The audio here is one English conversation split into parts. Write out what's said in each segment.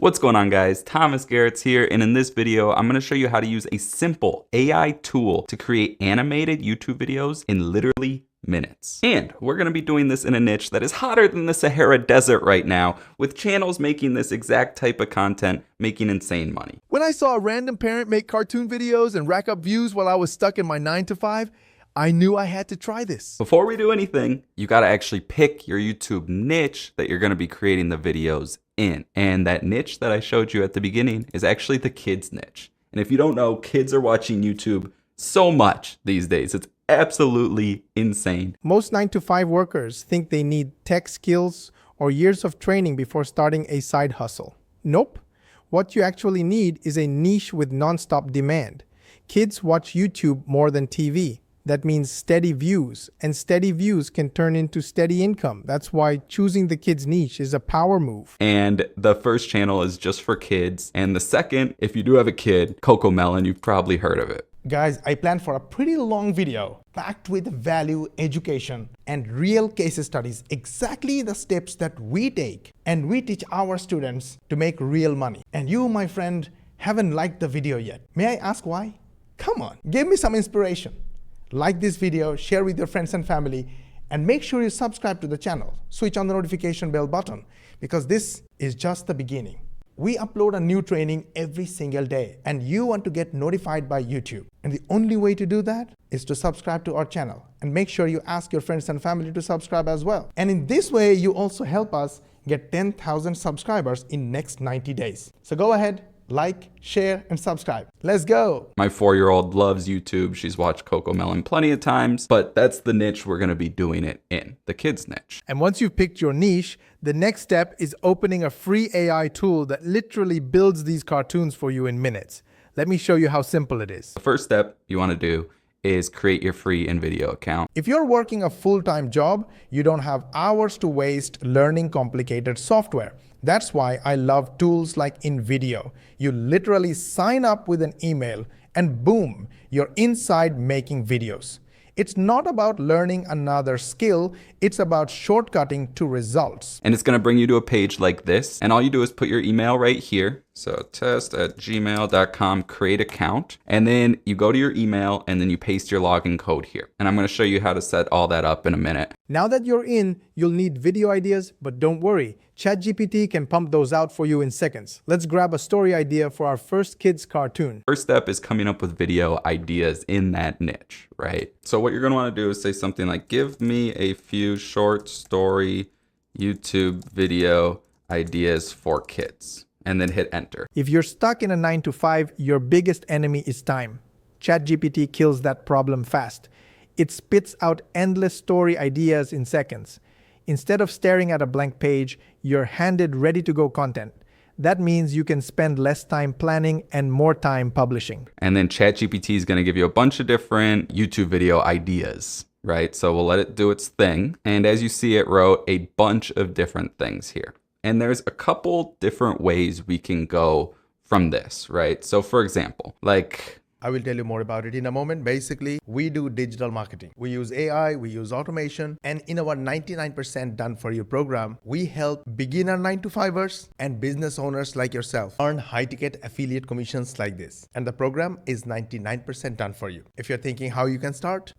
What's going on, guys? Thomas Garrett's here, and in this video, I'm going to show you how to use a simple AI tool to create animated YouTube videos in literally minutes. And we're going to be doing this in a niche that is hotter than the Sahara Desert right now, with channels making this exact type of content making insane money. When I saw a random parent make cartoon videos and rack up views while I was stuck in my 9-to-5, I knew I had to try this. Before we do anything, you got to actually pick your YouTube niche that you're going to be creating the videos in. And that niche that I showed you at the beginning is actually the kids niche. And if you don't know, kids are watching YouTube so much these days. It's absolutely insane. Most 9-to-5 workers think they need tech skills or years of training before starting a side hustle. Nope. What you actually need is a niche with nonstop demand. Kids watch YouTube more than TV. That means steady views, and steady views can turn into steady income. That's why choosing the kids niche is a power move. And the first channel is just for kids. And the second, if you do have a kid, CoComelon, you've probably heard of it. Guys, I planned for a pretty long video packed with value, education, and real case studies, exactly the steps that we take and we teach our students to make real money. And you, my friend, haven't liked the video yet. May I ask why? Come on, give me some inspiration. Like this video, share with your friends and family, and make sure you subscribe to the channel. Switch on the notification bell button, because this is just the beginning. We upload a new training every single day, and you want to get notified by YouTube. And the only way to do that is to subscribe to our channel, and make sure you ask your friends and family to subscribe as well. And in this way, you also help us get 10,000 subscribers in next 90 days. So go ahead, like, share, and subscribe. Let's go. My 4-year-old loves YouTube. She's watched CoComelon plenty of times, but that's the niche we're going to be doing it in, the kids niche. And once you've picked your niche, the next step is opening a free AI tool that literally builds these cartoons for you in minutes. Let me show you how simple it is. The first step you want to do is create your free InVideo account. If you're working a full-time job, you don't have hours to waste learning complicated software. That's why I love tools like InVideo. You literally sign up with an email and boom, you're inside making videos. It's not about learning another skill, it's about shortcutting to results. And it's going to bring you to a page like this. And all you do is put your email right here. So test@gmail.com, create account. And then you go to your email and then you paste your login code here. And I'm going to show you how to set all that up in a minute. Now that you're in, you'll need video ideas, but don't worry. ChatGPT can pump those out for you in seconds. Let's grab a story idea for our first kids cartoon. First step is coming up with video ideas in that niche, right? So what you're going to want to do is say something like, give me a few short story YouTube video ideas for kids, and then hit enter. If you're stuck in a 9-to-5, your biggest enemy is time. ChatGPT kills that problem fast. It spits out endless story ideas in seconds. Instead of staring at a blank page, you're handed ready-to-go content. That means you can spend less time planning and more time publishing. And then ChatGPT is going to give you a bunch of different YouTube video ideas, right? So we'll let it do its thing. And as you see, it wrote a bunch of different things here. And there's a couple different ways we can go from this, right? So for example, like, I will tell you more about it in a moment. Basically, we do digital marketing. We use AI, we use automation, and in our 99% done for you program, we help beginner 9-to-5ers and business owners like yourself earn high-ticket affiliate commissions like this. And the program is 99% done for you. If you're thinking how you can start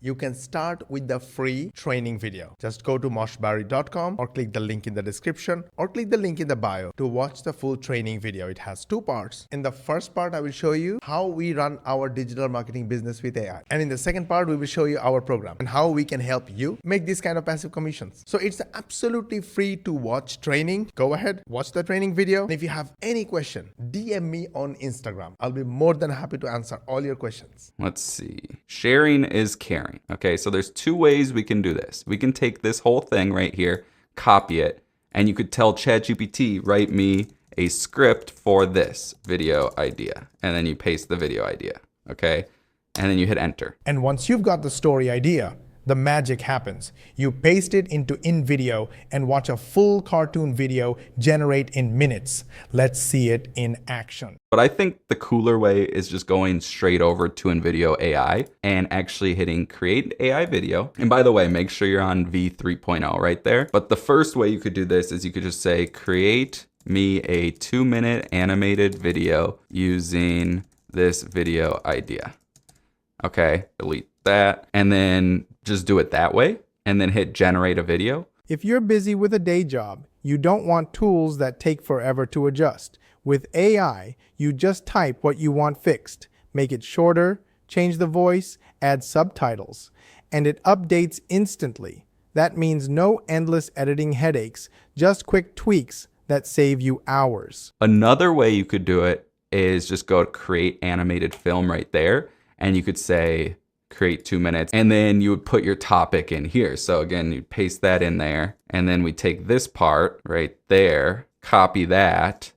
with the free training video. Just go to moshbarry.com or click the link in the description or click the link in the bio to watch the full training video. It has 2 parts. In the first part, I will show you how we run our digital marketing business with AI. And in the second part, we will show you our program and how we can help you make these kind of passive commissions. So it's absolutely free to watch training. Go ahead, watch the training video. And if you have any question, DM me on Instagram. I'll be more than happy to answer all your questions. let's see. Sharing is caring. Okay, so there's 2 ways we can do this. We can take this whole thing right here, copy it, and you could tell ChatGPT, write me a script for this video idea. And then you paste the video idea. Okay, and then you hit enter. And once you've got the story idea, the magic happens. You paste it into InVideo and watch a full cartoon video generate in minutes. Let's see it in action. But I think the cooler way is just going straight over to InVideo AI and actually hitting create AI video. And by the way, make sure you're on V3.0 right there. But the first way you could do this is you could just say create me a 2-minute animated video using this video idea. Okay, delete that, and then just do it that way, and then hit generate a video. If you're busy with a day job, you don't want tools that take forever to adjust. With AI, you just type what you want fixed, make it shorter, change the voice, add subtitles, and it updates instantly. That means no endless editing headaches, just quick tweaks that save you hours. Another way you could do it is just go to create animated film right there, and you could say create 2 minutes, and then you would put your topic in here. So again, you paste that in there, and then we take this part right there, copy that,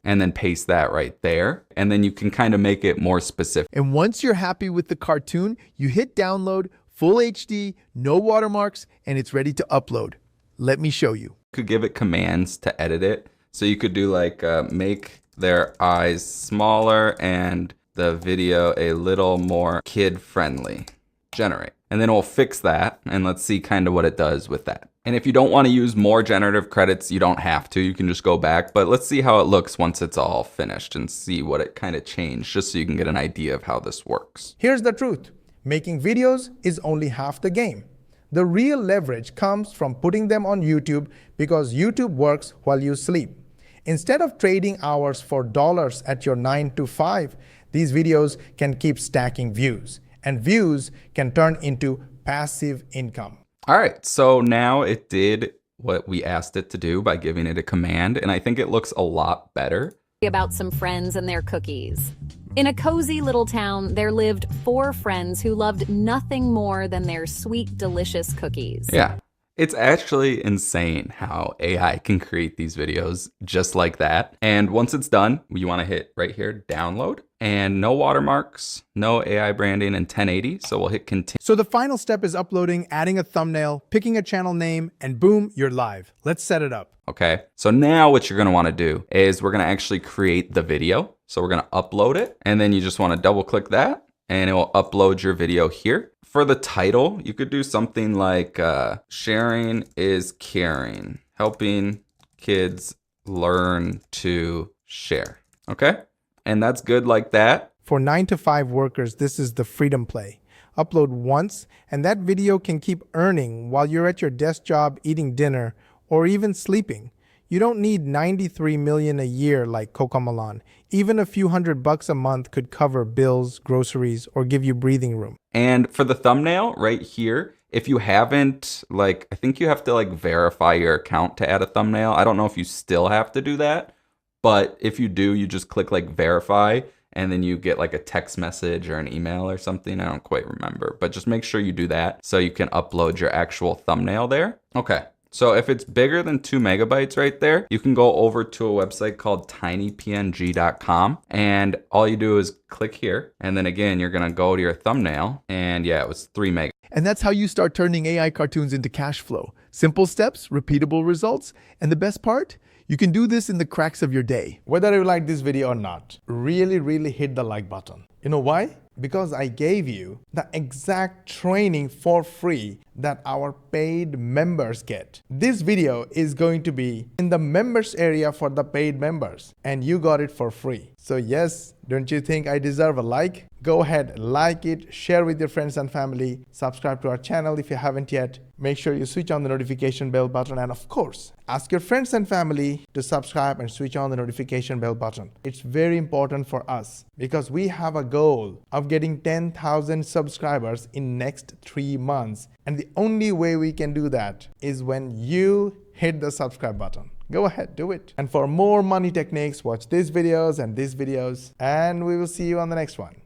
and then paste that right there. And then you can kind of make it more specific. And once you're happy with the cartoon, you hit download, full HD, no watermarks, and it's ready to upload. Let me show you. You could give it commands to edit it. So you could do like make their eyes smaller and the video a little more kid-friendly. Generate. And then we'll fix that, and let's see kind of what it does with that. And if you don't want to use more generative credits, you don't have to. You can just go back, but let's see how it looks once it's all finished and see what it kind of changed, just so you can get an idea of how this works. Here's the truth. Making videos is only half the game. The real leverage comes from putting them on YouTube, because YouTube works while you sleep. Instead of trading hours for dollars at your 9 to 5, these videos can keep stacking views, and views can turn into passive income. All right, so now it did what we asked it to do by giving it a command, and I think it looks a lot better. About some friends and their cookies. In a cozy little town, there lived 4 friends who loved nothing more than their sweet, delicious cookies. Yeah, it's actually insane how AI can create these videos just like that. And once it's done, you want to hit right here, download, and no watermarks, no AI branding, and 1080. So we'll hit continue. So the final step is uploading, adding a thumbnail, picking a channel name, and boom, you're live. Let's set it up. Okay, so now what you're gonna wanna do is we're gonna actually create the video. So we're gonna upload it, and then you just wanna double click that, and it will upload your video here. For the title, you could do something like sharing is caring, helping kids learn to share, okay? And that's good like that. For 9 to 5 workers, this is the freedom play. Upload once, and that video can keep earning while you're at your desk job eating dinner or even sleeping. You don't need 93 million a year like Cocomelon. Even a few $100 a month could cover bills, groceries, or give you breathing room. And for the thumbnail right here, if you haven't, I think you have to verify your account to add a thumbnail. I don't know if you still have to do that, but if you do, you just click verify, and then you get a text message or an email or something. I don't quite remember, but just make sure you do that so you can upload your actual thumbnail there. Okay. So if it's bigger than 2 megabytes right there, you can go over to a website called tinypng.com, and all you do is click here. And then again, you're gonna go to your thumbnail, and yeah, it was 3 meg. And that's how you start turning AI cartoons into cash flow. Simple steps, repeatable results, and the best part? You can do this in the cracks of your day. Whether you like this video or not, really hit the like button. You know why? Because I gave you the exact training for free that our paid members get. This video is going to be in the members area for the paid members, and you got it for free. So yes, don't you think I deserve a like? Go ahead, like it, share with your friends and family, subscribe to our channel if you haven't yet. Make sure you switch on the notification bell button, and of course, ask your friends and family to subscribe and switch on the notification bell button. It's very important for us because we have a goal of getting 10,000 subscribers in next 3 months. And the only way we can do that is when you hit the subscribe button. Go ahead, do it. And for more money techniques, watch these videos and these videos, and we will see you on the next one.